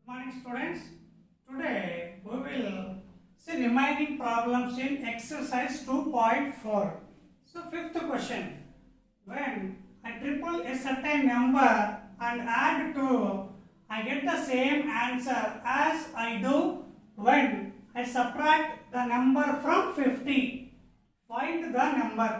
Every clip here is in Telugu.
Morning students, today we will see remaining problems in exercise 2.4. So fifth question, when I triple a certain number and add 2, I get the same answer as I do when I subtract the number from 50. Find the number.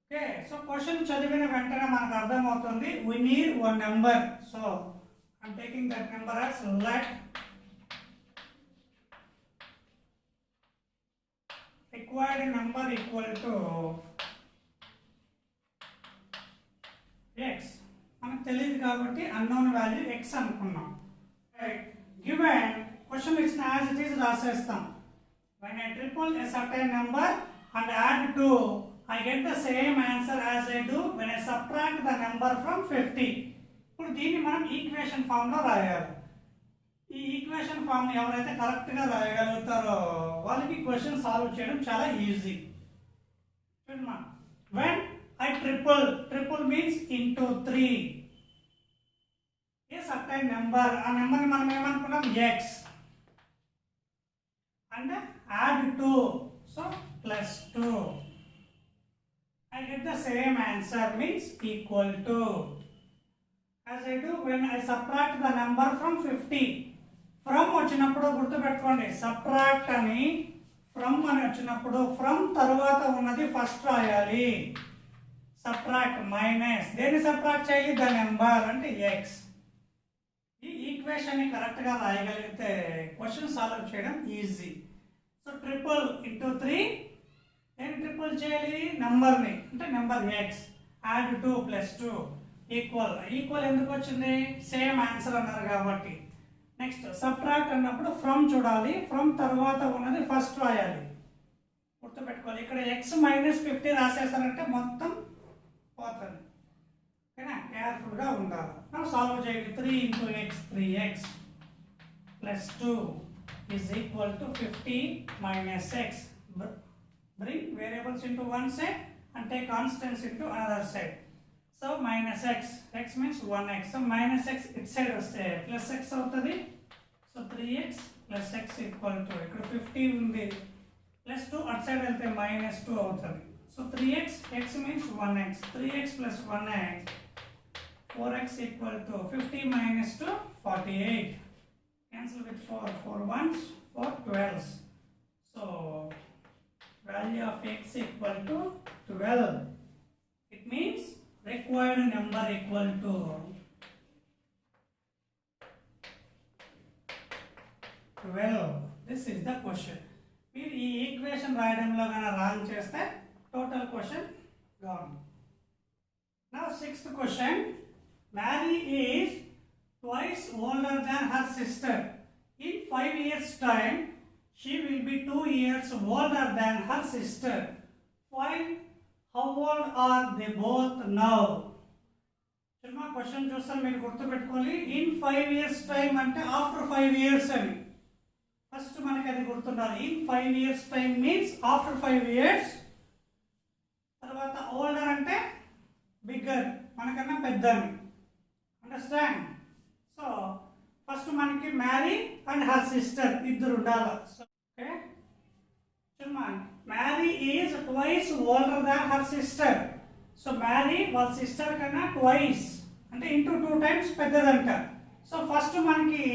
Okay, so question చదివిన వెంటనే మనకు అర్థమవుతుంది we need one number. So I'm taking that number as let required number equal to x. మనకు తెలియదు కాబట్టి unknown value x అనుకున్నాం. Right. Given question ఇచ్చిన as it is రాసేస్తాం. When I triple a certain number and add 2, I get the same answer as I do when I subtract the number from 50. ఇప్పుడు దీన్ని మనం ఈక్వేషన్ ఫామ్లో రాయాలి. ఈ ఈక్వేషన్ ఫామ్ ఎవరైతే కరెక్ట్గా రాయగలుగుతారో వాళ్ళకి క్వశ్చన్ సాల్వ్ చేయడం చాలా ఈజీ. చూడమ్మా, when I triple means into 3 a certain number, ఆ నెంబర్ని మనం ఏమనుకున్నాం x and add 2, so plus 2. I get the same answer means equal to, as I do when I subtract the number from 50. From వచ్చినప్పుడు గుర్తుపెట్టుకోండి, subtract అని from అని వచ్చినప్పుడు from తర్వాత ఉన్నది ఫస్ట్ రాయాలి. subtract మైనస్ దేన్ని సబ్ట్రాక్ట్ చేయాలి, ద నెంబర్ అంటే x. ఈ ఈక్వేషన్ని కరెక్ట్గా రాయగలిగితే క్వశ్చన్ సాల్వ్ చేయడం ఈజీ. సో ట్రిపుల్ ఇంటూ 3 నేను ట్రిపుల్ చేయాలి నెంబర్ని అంటే number x, add 2 plus 2 equal ఎందుకు వచ్చింది, సేమ్ ఆన్సర్ అన్నారు కాబట్టి. నెక్స్ట్ సబ్ట్రాక్ట్ అన్నప్పుడు ఫ్రమ్ చూడాలి, ఫ్రమ్ తర్వాత ఉన్నది ఫస్ట్ రాయాలి. గుర్తుపెట్టుకోవాలి, ఇక్కడ x మైనస్ 50 రాసేసారంటే మొత్తం పోతుంది. ఓకేనా, కేర్ఫుల్గా ఉండాలి. మనం సాల్వ్ చేయండి. 3 into x 3x plus 2 is equal to 50 minus x. Bring variables into one side and take constants into another side. So minus x, x means 1x. So minus x it side vaste plus x avutadi. So 3x plus x equal to ikkada 50 undi plus 2 at side velte minus 2 avutadi. So 3x, x means 1x. 3x plus 1x, 4x equal to 50 minus 2 48. Cancel with 4 ones, 4 12s. So value of x equal to 12. It means required number equal to 12. This is the question. మీరు ఈ ఈక్వేషన్ రాయడంలో గాన రాంగ్ చేస్తే total question gone. Now sixth question. Mary is twice older than her sister. In 5 years time she will be 2 years older than her sister. Find how old are they both now. చిన్న క్వశ్చన్ చూస్తాం, మీరు గుర్తుపెట్టుకోవాలి. ఇన్ 5 years టైం అంటే ఆఫ్టర్ 5 years అని ఫస్ట్ మనకి అది గుర్తుండాలి. In 5 years time means after 5 years. తర్వాత ఓల్డర్ అంటే బిగ్గర్, మనకన్నా పెద్ద అని. అండర్స్టాండ్? సో ఫస్ట్ మనకి మ్యారీ అండ్ హర్ సిస్టర్ ఇద్దరు ఉండాలి. Okay, Mary is twice older than her sister. So Mary వాళ్ళ సిస్టర్ కన్నా ట్వైస్ అంటే ఇంటూ 2 times పెద్దదంట. సో ఫస్ట్ మనకి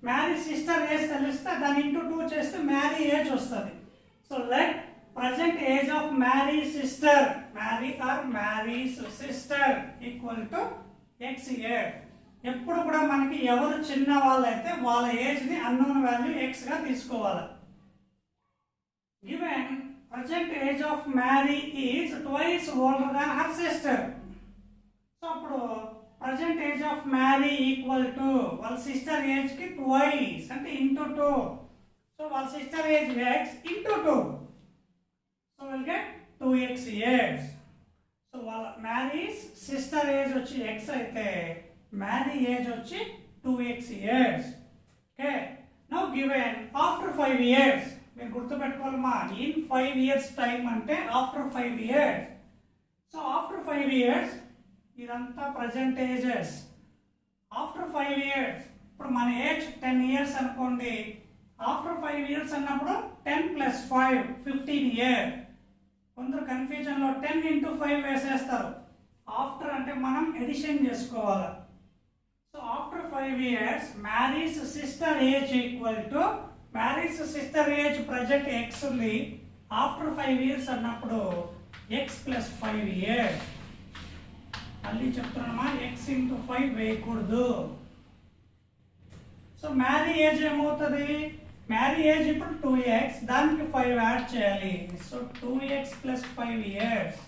మ్యారీ సిస్టర్ ఏజ్ తెలిస్తే దాన్ని ఇంటూ 2 చేస్తే మ్యారీ ఏజ్ వస్తుంది. So let present age of Mary sister, Mary or Mary's sister equal to x year. ఎప్పుడు కూడా మనకి ఎవరు చిన్న వాళ్ళైతే వాళ్ళ ఏజ్ని అన్నోన్ వాల్యూ ఎక్స్గా తీసుకోవాలి. Given present age of Mary is twice older than her sister. So అప్పుడు present age of Mary equal to వాళ్ళ సిస్టర్ ఏజ్కి ట్వైస్ అంటే ఇంటూ 2. సో వాళ్ళ sister age x into 2. So will get 2x years. So వాళ్ళ మ్యారీస్ సిస్టర్ ఏజ్ వచ్చి ఎక్స్ అయితే మ్యారీ ఏజ్ వచ్చి 2x years. Okay, now given after 5 years మీరు గుర్తుపెట్టుకోవాలమ్మా. ఇన్ 5 years టైం అంటే after 5 years. So after 5 years ఇదంతా ప్రజెంట్ ఏజెస్. ఆఫ్టర్ 5 years ఇప్పుడు మన ఏజ్ 10 ఇయర్స్ అనుకోండి, ఆఫ్టర్ 5 ఇయర్స్ అన్నప్పుడు 10 + 5 15 ఇయర్. కొందరు కన్ఫ్యూజన్లో 10 × 5 వేసేస్తారు. ఆఫ్టర్ అంటే మనం ఎడిషన్ చేసుకోవాలి. So after 5 years marries sister age equal to, marries sister age present X ఉంది, ఆఫ్టర్ 5 ఇయర్స్ అన్నప్పుడు x + 5 ఇయర్స్. మళ్ళీ చెప్తున్నామా, x × 5 వేయకూడదు. సో మ్యారీ ఏజ్ ఏమవుతుంది, మ్యారీ ఏజ్ ఇప్పుడు 2x, దానికి 5 యాడ్ చేయాలి. So 2x + 5 years.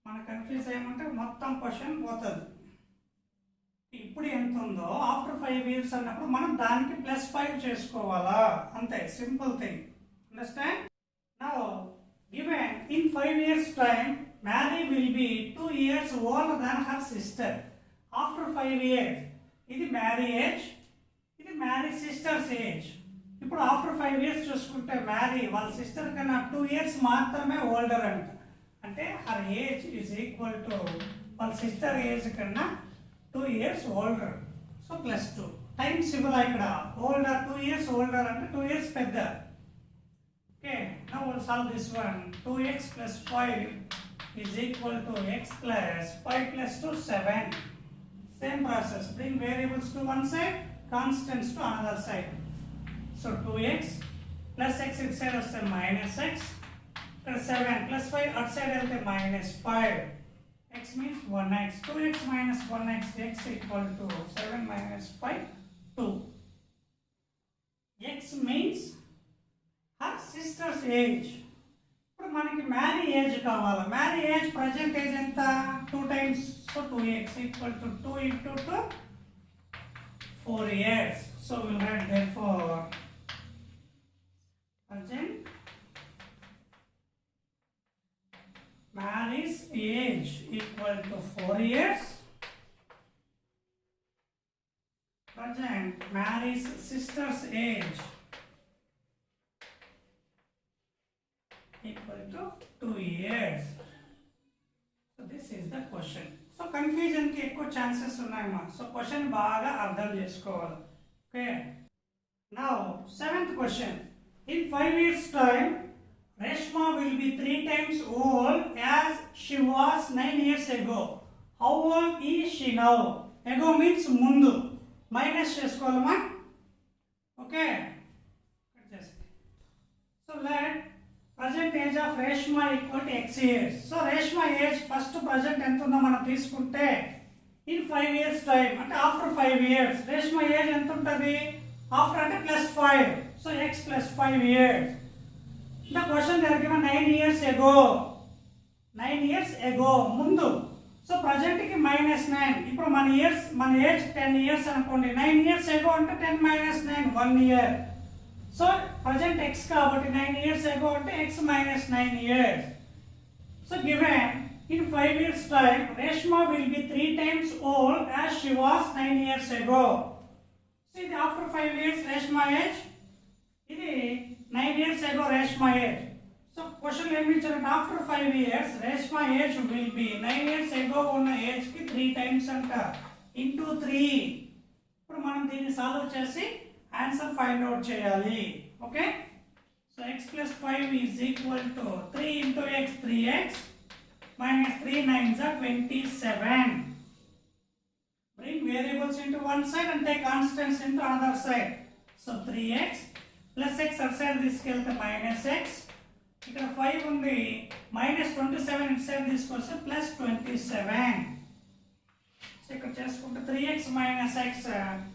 మన కన్ఫ్యూజ్ ఏమంటే మొత్తం క్వశ్చన్ పోతుంది. ఇప్పుడు ఎంత ఉందో ఆఫ్టర్ 5 ఇయర్స్ అన్నప్పుడు మనం దానికి +5 చేసుకోవాలా, అంతే, simple thing. Understand? Now given in 5 years time marry will be 2 years older than her sister. After 5 years ఇది మ్యారీ ఏజ్, ఇది మ్యారీ సిస్టర్స్ ఏజ్. ఇప్పుడు ఆఫ్టర్ 5 ఇయర్స్ చూసుకుంటే మ్యారీ వాళ్ళ సిస్టర్ కన్నా 2 ఇయర్స్ మాత్రమే ఓల్డర్ అంట. అంటే her age is equal to వాళ్ళ సిస్టర్ ఏజ్ కన్నా 2 ఇయర్స్ ఓల్డర్. సో +2 టైమ్స్ ఇవ్వాలి ఇక్కడ. ఓల్డర్ 2 ఇయర్స్ ఓల్డర్ అంటే 2 ఇయర్స్ పెద్ద. Okay, now we'll solve this one. 2x + 5 is equal to x + 5 + 2 7. Same process. Bring variables to one side, constants to another side. So 2x + x this side వస్తే -x, ఇక్కడ 7 + 5 అటు సైడ్ వెళ్తే -5. x means 1x. 2x - 1x, x equal to 7 - 5 2. x means her sister's age. ఇప్పుడు మనకి మ్యారీ ఏజ్ కావాలి. మ్యారీ ఏజ్ ప్రజెంట్ ఏజ్ ఎంత, 2 times. So 2x equal to 2 × 2 4 years. So we'll write therefore present Mary's age equal to 4 years. Present Mary's sister's age equal to 2 years. So this is the question. So confusion ki ekku chances unnayama. So question baga ardham chesukoవాలి. Okay. Now 7th question. In 5 years time Reshma will be 3 times old as she was 9 years ago. How old is she now? Ago means mundu. Minus chesukovalama. Okay. So let present age of Reshma equal to x years. So Reshma age first present ఎంత ఉందో మనం తీసుకుంటే in 5 years time అంటే after 5 years Reshma age ఎంత ఉంటుంది, after అంటే +5. So x + 5 years. The question they are given 9 years ago. 9 years ago ముందు. సో ప్రజెంట్ కి -9. ఇప్పుడు మన ఏజ్ 10 ఇయర్స్ అనుకోండి. 9 years ago అంటే 10 - 9 1 year. సో ప్రజెంట్ x కాబట్టి 9 years ago అంటే x - 9 years. So given in 5 years time Reshma will be 3 times old as she was 9 years ago. So ఇది after 5 years Reshma age, ఇది 9 years ago Reshma age. So question ఏమి ఇచ్చారంటే after 5 years Reshma age will be 9 years ago ఉన్న ఏజ్ కి 3 times అంట, into 3. ఇప్పుడు మనం దీన్ని సాల్వ్ చేసి ఆన్సర్ ఫైండ్ అవుట్ చేయాలి. Okay, so x + 5 is equal to 3 × x 3x minus 3 9s are 27. Bring variables into one side and take constants into another side. So 3x plus x outside తీసుకెళ్తే -x, ఇక్కడ 5 ఉంది, -27 ఇటు సైడ్ తీసుకొస్తే +27. సో ఇక్కడ చేసుకుంటే 3x - x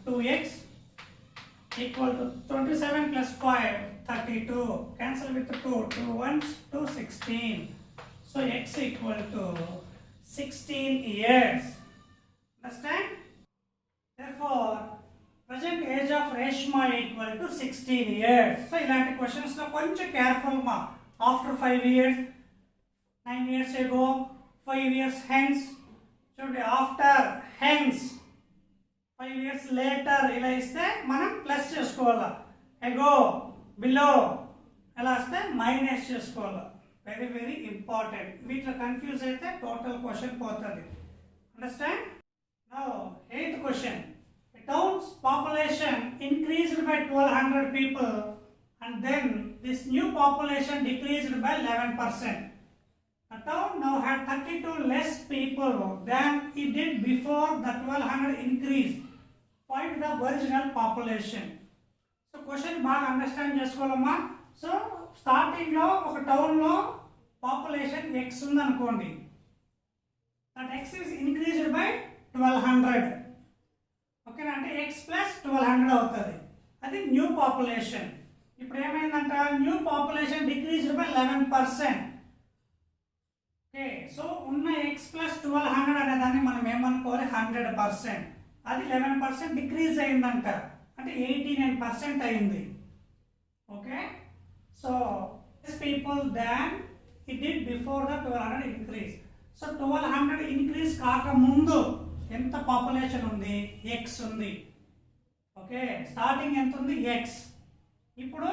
2x equal to 27 plus 5 32. Cancel with 2 2 1s 2 16. So x equal to 16 years. Understand? Therefore present age of Reshma equal to 16 years. So ilanti questions lo konచెం careful ma. After 5 years, 9 years ago, 5 years hence, should be after, hence, 5 years later ఇలా ఇస్తే మనం ప్లస్ చేసుకోవాలా, అగో బిలో ఎలా వస్తే మైనస్ చేసుకోవాలా. Very very important. వీటిలో కన్ఫ్యూజ్ అయితే టోటల్ క్వశ్చన్ పోతుంది. Understand? Now 8th question. question. A town's population increased by 1200 people and then this new population decreased by 11%. The town now had 32 less people than it did before the 1200 increase. Find the original population. So question బాగా అండర్స్టాండ్ చేసుకోవాలమ్మా. సో స్టార్టింగ్ లో ఒక టౌన్ లో పాపులేషన్ x ఉంది అనుకోండి. That x is increased by 1200. ఓకేనా, అంటే x plus 1200 అవుతుంది. అది న్యూ పాపులేషన్. ఇప్పుడు ఏమైందంట, new population decreased by 11%. Okay, so ఉన్న x plus 1200 అనే దాన్ని మనం ఏమనుకోవాలి, 100%. అది 11% డిక్రీజ్ అయిందంట, అంటే 89% అయింది. Okay, so people than it did before the 1200 increase. So 1200 increase కాకముందు ఎంత పాపులేషన్ ఉంది, x ఉంది. ఓకే, స్టార్టింగ్ ఎంత ఉంది, x. ఇప్పుడు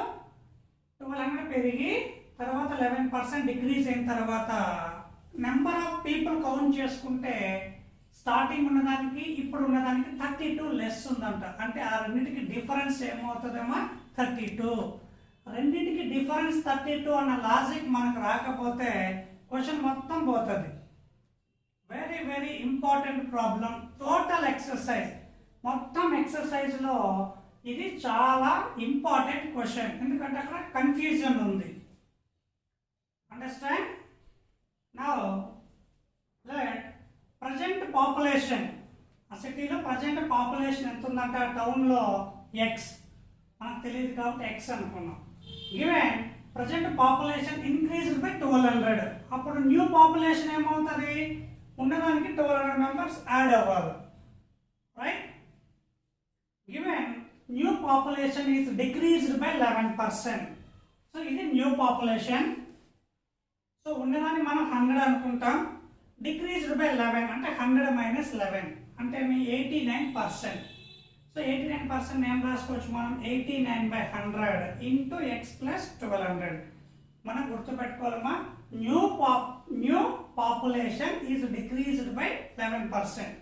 1200 పెరిగి తర్వాత 11% డిక్రీజ్ అయిన తర్వాత నెంబర్ ఆఫ్ పీపుల్ కౌంట్ చేసుకుంటే స్టార్టింగ్ ఉన్నదానికి ఇప్పుడు ఉన్నదానికి 32 లెస్ ఉందంట. అంటే ఆ రెండింటికి డిఫరెన్స్ ఏమవుతుందేమో 32. రెండింటికి డిఫరెన్స్ 32 అన్న లాజిక్ మనకు రాకపోతే క్వశ్చన్ మొత్తం పోతుంది. Very very important problem. Total exercise మొత్తం ఎక్సర్సైజ్లో ఇది చాలా ఇంపార్టెంట్ క్వశ్చన్, ఎందుకంటే అక్కడ కన్ఫ్యూజన్ ఉంది. Understand? Now let present population, ఆ సిటీలో ప్రజెంట్ పాపులేషన్ ఎంత ఉందంట, టౌన్లో x, మనకు తెలియదు కాబట్టి x అనుకున్నాం. Given present population increased by 1200. అప్పుడు న్యూ పాపులేషన్ ఏమవుతుంది, ఉన్నదానికి 1200 మెంబర్స్ యాడ్ అవ్వాలి, right? Given new population is decreased by 11%. So ఇది న్యూ పాపులేషన్. సో ఉన్నదాన్ని మనం 100 అనుకుంటాం, డిక్రీజ్డ్ బై 11 అంటే 100 మైనస్ 11 అంటే మీ 89%. సో 89% ఏం రాసుకోవచ్చు మనం, 89/100 ఇంటూ ఎక్స్ ప్లస్ 1200. మనం గుర్తుపెట్టుకోవాలమ్మా, new population is decreased by 11%.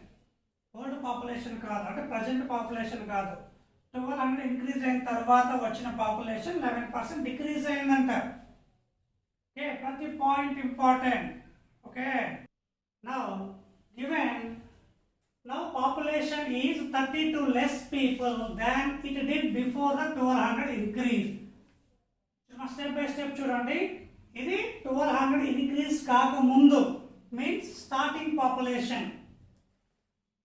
Old population కాదు, అంటే ప్రజెంట్ పాపులేషన్ కాదు. 1200 ఇంక్రీజ్ అయిన తర్వాత వచ్చిన పాపులేషన్ 11% డిక్రీజ్ అయిందంట. ఓకే, ప్రతి point important. Okay, now given now population is 32 less people than it did before the 1200 increase. Step by step చూడండి. ఇది 1200 ఇంక్రీజ్ కాకముందు మీన్స్ స్టార్టింగ్ పాపులేషన్.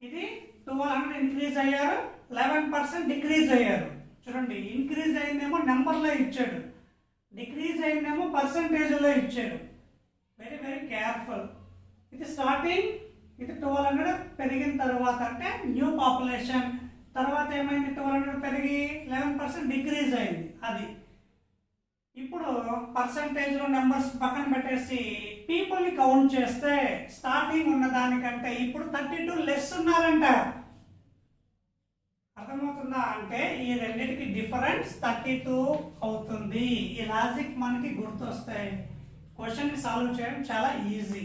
ఇది 1200 ఇంక్రీజ్ అయ్యారు, 11% డిక్రీజ్ అయ్యారు. చూడండి, ఇంక్రీజ్ అయిందేమో నెంబర్లో ఇచ్చాడు, డిక్రీజ్ అయిందేమో పర్సంటేజ్లో ఇచ్చాడు. Very very careful. ఇది స్టార్టింగ్, ఇది 1200 పెరిగిన తర్వాత అంటే న్యూ పాపులేషన్. తర్వాత ఏమైంది, 1200 పెరిగి 11% డిక్రీజ్ అయింది. అది ఇప్పుడు పర్సంటేజ్లో నెంబర్స్ పక్కన పెట్టేసి పీపుల్ని కౌంట్ చేస్తే స్టార్టింగ్ ఉన్న దానికంటే ఇప్పుడు 32 లెస్ ఉన్నారంట. అర్థమవుతుందా? అంటే ఈ రెండింటికి డిఫరెన్స్ 32 అవుతుంది. ఈ లాజిక్ మనకి గుర్తొస్తాయి. క్వశ్చన్ని సాల్వ్ చేయడం చాలా ఈజీ.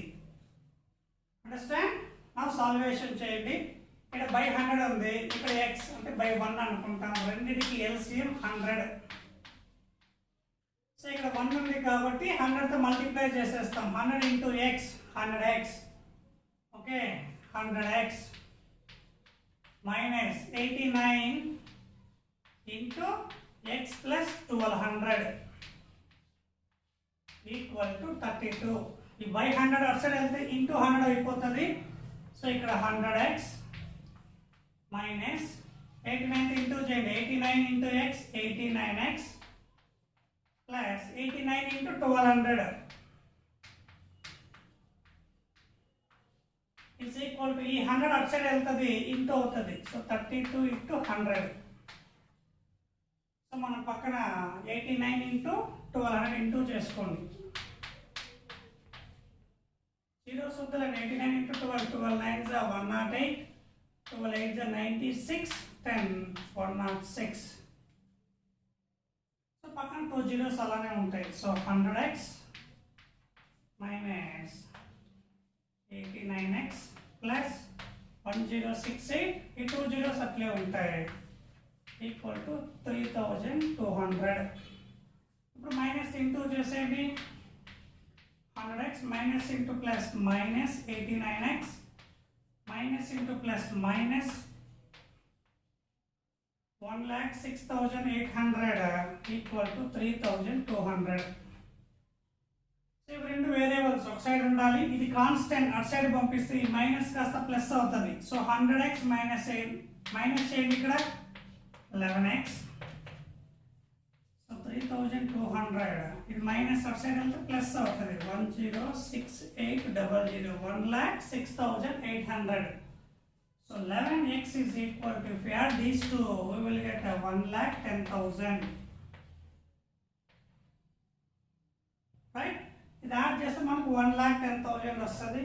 అండర్స్టాండ్? నా సాల్వేషన్ చేయండి. ఇక్కడ బై 100 ఉంది, ఇక్కడ x అంటే బై 1 అనుకుంటాం. రెండింటికి ఎల్సిఎం 100. సో ఇక్కడ 1 ఉంది కాబట్టి 100తో మల్టిప్లై చేసేస్తాం. 100 into X 100x. Okay, 100x minus 89 into X plus 1200 equal to 32. ఈ బై 100 అటు సైడ్ వెళ్తే ఇంటూ 100 అయిపోతుంది. సో ఇక్కడ 100x మైనస్ 89 ఇంటూ చేయండి, 89 into X 89x plus 89 into 1200 is equal to, ఈ 100 అటు సైడ్ వెళ్తుంది, ఇంటూ అవుతుంది. So 32 into 100. సో మనం పక్కన 89 ఇంటూ 1200 ఇంటూ చేసుకోండి. 0 సుద్దులని 89 ఇంటూ 12, 12 9s 108, 12 8s 96, 10 106. సో పక్కన 2 zeros అలానే ఉంటాయి. So 100x minus 89x plus 1068 ఈ 2 zeros అట్లే ఉంటాయి ఈక్వల్ టు 3200 ఇప్పుడు మైనస్ ఇంటూ చేసేయండి 100x minus into plus minus 89x minus into plus minus 1,06,800 equal to 3200 ఇవి రెండు వేరియబుల్స్ ఒక సైడ్ ఉండాలి ఇది కాన్స్టెంట్ అటు సైడ్ పంపిస్తే ఈ మైనస్ కాస్త ప్లస్ అవుతుంది సో 100x మైనస్ చేయండి ఇక్కడ 11x సో 3200 ఇది మైనస్ అటు సైడ్ వెళ్తే ప్లస్ అవుతుంది 106800 1,06,800 so 11x is equal to if we add these two we will get 1,10,000 right ఇది యాడ్ చేస్తే మనకు 1,10,000 వస్తుంది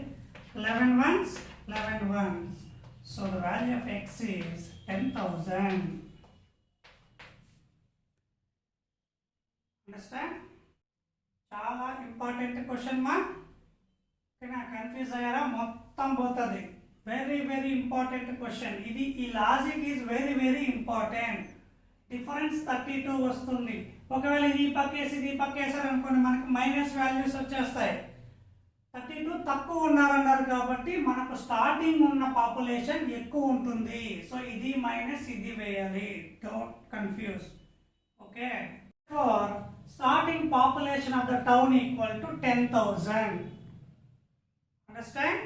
11 ones 11 ones so the value of x is 10,000 understand చాలా ఇంపార్టెంట్ క్వశ్చన్ మా ఓకేనా కన్ఫ్యూజ్ అయ్యారా మొత్తం పోతుంది వెరీ వెరీ ఇంపార్టెంట్ క్వశ్చన్ ఇది ఈ logic is very very important difference 32 వస్తుంది ఒకవేళ ఈ పక్కేసి ఇది పక్కేసారు అనుకోండి మనకు మైనస్ వాల్యూస్ వచ్చేస్తాయి 32 తక్కువ ఉన్నారన్నారు కాబట్టి మనకు స్టార్టింగ్ ఉన్న పాపులేషన్ ఎక్కువ ఉంటుంది సో ఇది మైనస్ ఇది వేయాలి don't confuse okay for starting population of the town equal to 10,000 understand